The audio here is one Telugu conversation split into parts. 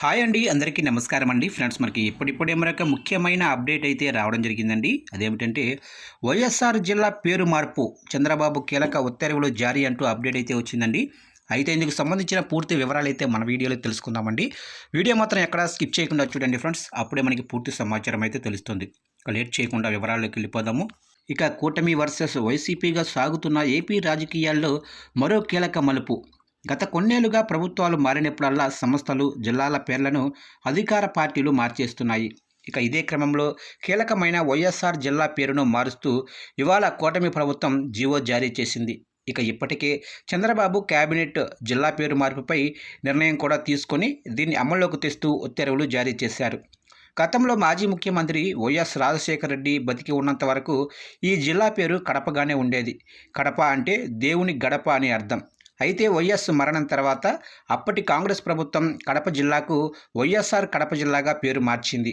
హాయ్ అండి, అందరికీ నమస్కారం అండి. ఫ్రెండ్స్, మనకి ఇప్పుడిప్పుడే మరొక ముఖ్యమైన అప్డేట్ అయితే రావడం జరిగిందండి. అదేమిటంటే వైఎస్ఆర్ జిల్లా పేరు మార్పు, చంద్రబాబు కీలక ఉత్తర్వులు జారీ అంటూ అప్డేట్ అయితే వచ్చిందండి. అయితే ఇందుకు సంబంధించిన పూర్తి వివరాలు అయితే మన వీడియోలో తెలుసుకుందామండి. వీడియో మాత్రం ఎక్కడా స్కిప్ చేయకుండా చూడండి ఫ్రెండ్స్, అప్పుడే మనకి పూర్తి సమాచారం అయితే తెలుస్తుంది. ఇక లేట్ చేయకుండా వివరాల్లోకి వెళ్ళిపోదాము. ఇక కూటమి వర్సెస్ వైసీపీగా సాగుతున్న ఏపీ రాజకీయాల్లో మరో కీలక మలుపు. గత కొన్నేళ్లుగా ప్రభుత్వాలు మారినప్పుడల్లా సంస్థలు, జిల్లాల పేర్లను అధికార పార్టీలు మార్చేస్తున్నాయి. ఇక ఇదే క్రమంలో కీలకమైన వైఎస్ఆర్ జిల్లా పేరును మారుస్తూ ఇవాళ కూటమి ప్రభుత్వం జీవో జారీ చేసింది. ఇక ఇప్పటికే చంద్రబాబు కేబినెట్ జిల్లా పేరు మార్పుపై నిర్ణయం కూడా తీసుకొని దీన్ని అమల్లోకి తెస్తూ ఉత్తర్వులు జారీ చేశారు. గతంలో మాజీ ముఖ్యమంత్రి వైఎస్ రాజశేఖర రెడ్డి బతికి ఉన్నంత వరకు ఈ జిల్లా పేరు కడపగానే ఉండేది. కడప అంటే దేవుని గడప అని అర్థం. అయితే వైఎస్ మరణం తర్వాత అప్పటి కాంగ్రెస్ ప్రభుత్వం కడప జిల్లాకు వైఎస్ఆర్ కడప జిల్లాగా పేరు మార్చింది.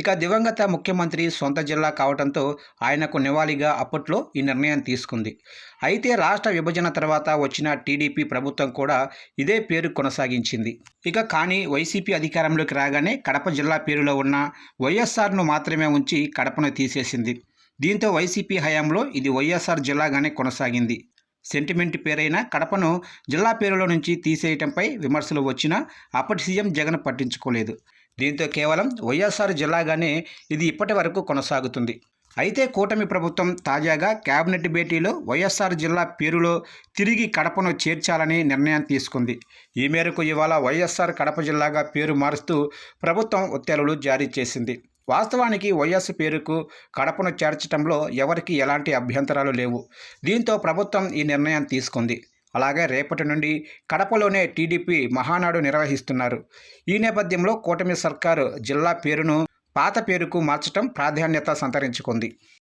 ఇక దివంగత ముఖ్యమంత్రి సొంత జిల్లా కావడంతో ఆయనకు నివాళిగా అప్పట్లో ఈ నిర్ణయం తీసుకుంది. అయితే రాష్ట్ర విభజన తర్వాత వచ్చిన టీడీపీ ప్రభుత్వం కూడా ఇదే పేరు కొనసాగించింది. కానీ వైసీపీ అధికారంలోకి రాగానే కడప జిల్లా పేరులో ఉన్న వైఎస్ఆర్ను మాత్రమే ఉంచి కడపను తీసేసింది. దీంతో వైసీపీ హయాంలో ఇది వైఎస్ఆర్ జిల్లాగానే కొనసాగింది. సెంటిమెంట్ పేరైన కడపను జిల్లా పేరులో నుంచి తీసేయటంపై విమర్శలు వచ్చినా అప్పటి సీఎం జగన్ పట్టించుకోలేదు. దీంతో కేవలం వైఎస్ఆర్ జిల్లాగానే ఇది ఇప్పటి వరకు కొనసాగుతుంది. అయితే కూటమి ప్రభుత్వం తాజాగా కేబినెట్ భేటీలో వైఎస్ఆర్ జిల్లా పేరులో తిరిగి కడపను చేర్చాలని నిర్ణయం తీసుకుంది. ఈ మేరకు ఇవాళ వైఎస్ఆర్ కడప జిల్లాగా పేరు మారుస్తూ ప్రభుత్వం ఉత్తర్వులు జారీ చేసింది. వాస్తవానికి వైఎస్ పేరుకు కడపను చేర్చడంలో ఎవరికి ఎలాంటి అభ్యంతరాలు లేవు. దీంతో ప్రభుత్వం ఈ నిర్ణయం తీసుకుంది. అలాగే రేపటి నుండి కడపలోనే టీడీపీ మహానాడు నిర్వహిస్తున్నారు. ఈ నేపథ్యంలో కూటమి సర్కారు జిల్లా పేరును పాత పేరుకు మార్చడం ప్రాధాన్యత సంతరించుకుంది.